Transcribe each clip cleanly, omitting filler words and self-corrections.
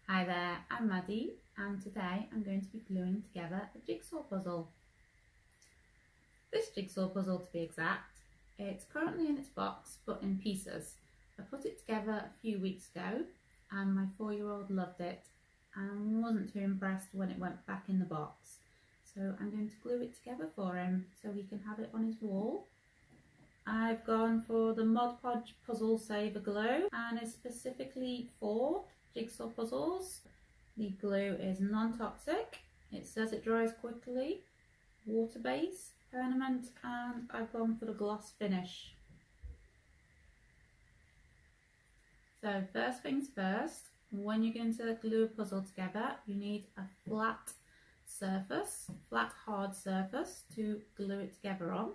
Hi there, I'm Maddie and today I'm going to be gluing together a jigsaw puzzle. This jigsaw puzzle, to be exact, it's currently in its box but in pieces. I put it together a few weeks ago and my 4-year-old loved it and wasn't too impressed when it went back in the box. So I'm going to glue it together for him so he can have it on his wall. I've gone for the Podge Puzzle Saver Glue and it's specifically for jigsaw puzzles. The glue is non-toxic, it says it dries quickly, water-based, permanent, and I've gone for the gloss finish. So first things first, when you're going to glue a puzzle together, you need a flat surface, flat hard surface to glue it together on.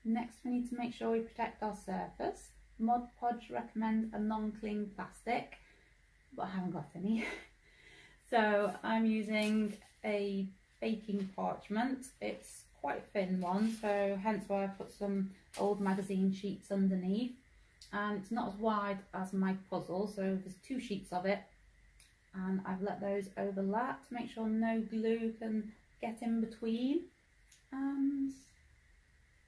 Next we need to make sure we protect our surface. Mod Podge recommend a non-cling plastic, but I haven't got any. So I'm using a baking parchment. It's quite a thin one, so hence why I put some old magazine sheets underneath. And it's not as wide as my puzzle, so there's 2 sheets of it. And I've let those overlap to make sure no glue can get in between. And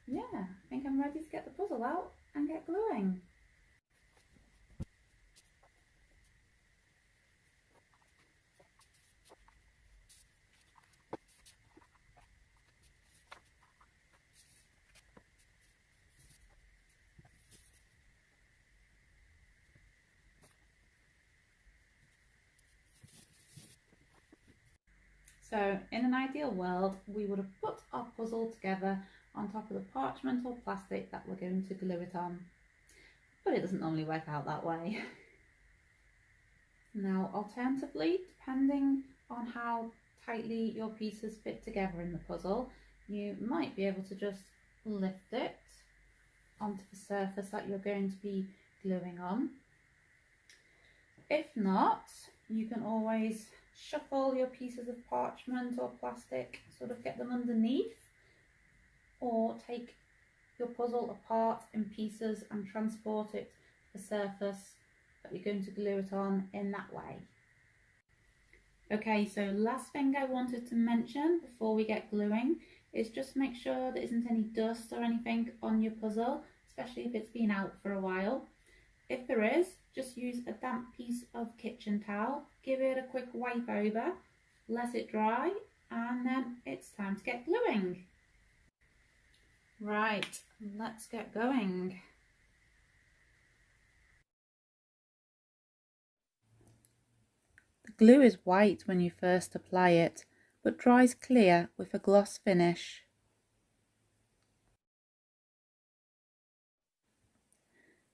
yeah, I think I'm ready to get the puzzle out and get gluing. So in an ideal world, we would have put our puzzle together on top of the parchment or plastic that we're going to glue it on. But it doesn't normally work out that way. Now, alternatively, depending on how tightly your pieces fit together in the puzzle, you might be able to just lift it onto the surface that you're going to be gluing on. If not, you can always shuffle your pieces of parchment or plastic, sort of get them underneath, or take your puzzle apart in pieces and transport it to the surface that you're going to glue it on in that way. Okay, so last thing I wanted to mention before we get gluing is just make sure there isn't any dust or anything on your puzzle, especially if it's been out for a while. If there is, just use a damp piece of kitchen towel, give it a quick wipe over, let it dry, and then it's time to get gluing. Right, let's get going. The glue is white when you first apply it, but dries clear with a gloss finish.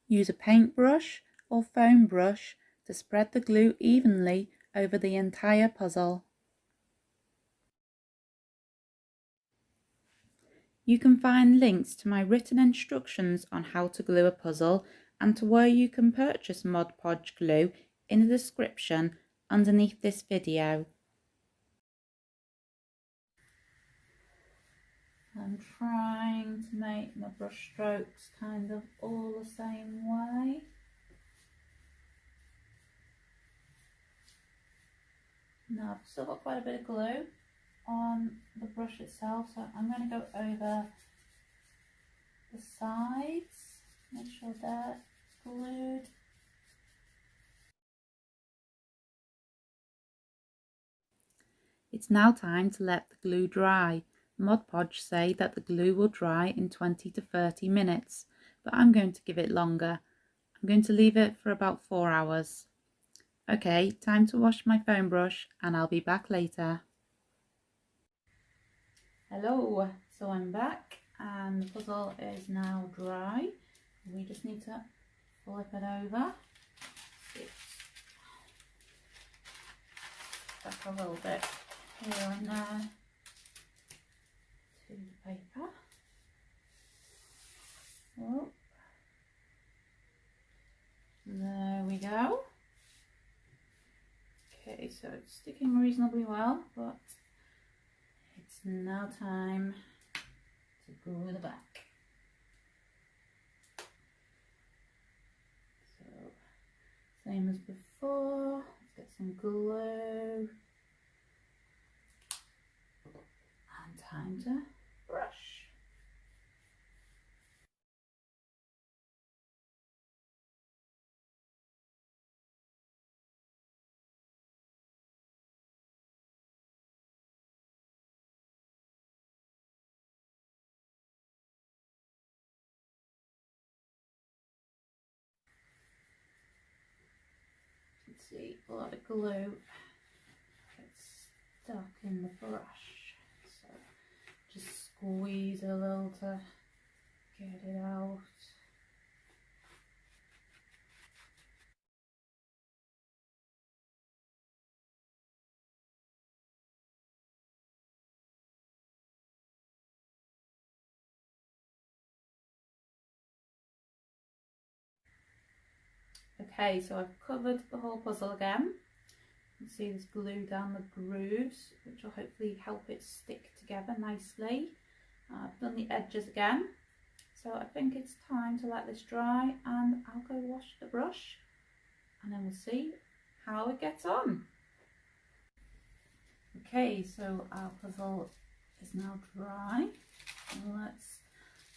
Use a paintbrush or foam brush to spread the glue evenly over the entire puzzle. You can find links to my written instructions on how to glue a puzzle and to where you can purchase Mod Podge glue in the description underneath this video. I'm trying to make my brush strokes kind of all the same way. Now I've still got quite a bit of glue on the brush itself, so I'm going to go over the sides, make sure they're glued. It's now time to let the glue dry. Mod Podge say that the glue will dry in 20 to 30 minutes, but I'm going to give it longer. I'm going to leave it for about 4 hours. Okay, time to wash my foam brush and I'll be back later. Hello, so I'm back and the puzzle is now dry. We just need to flip it over. Back a little bit here and there to the paper. Oh, there we go. Okay, so it's sticking reasonably well, but it's now time to glue the back. So, same as before, let's get some glue. see a lot of glue gets stuck in the brush, so just squeeze a little to get it out. Okay, so I've covered the whole puzzle again. You can see there's glue down the grooves, which will hopefully help it stick together nicely. I've done the edges again, so I think it's time to let this dry, and I'll go wash the brush and then we'll see how it gets on. Okay, so our puzzle is now dry. Let's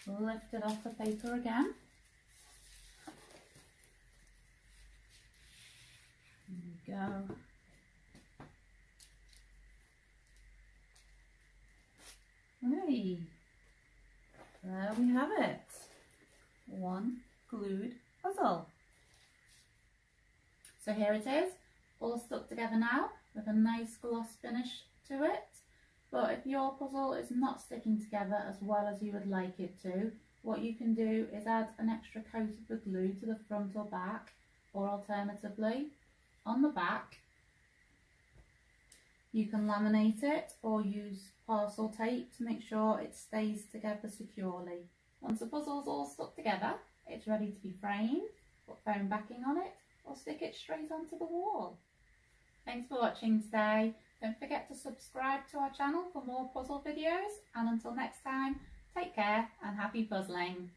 lift it off the paper again. There we go. Hey, there we have it. One glued puzzle. So here it is, all stuck together now with a nice gloss finish to it. But if your puzzle is not sticking together as well as you would like it to, what you can do is add an extra coat of the glue to the front or back, or alternatively on the back you can laminate it or use parcel tape to make sure it stays together securely. Once the puzzle's all stuck together, it's ready to be framed, put foam backing on it, or stick it straight onto the wall. Thanks for watching today. Don't forget to subscribe to our channel for more puzzle videos, and until next time, take care and happy puzzling.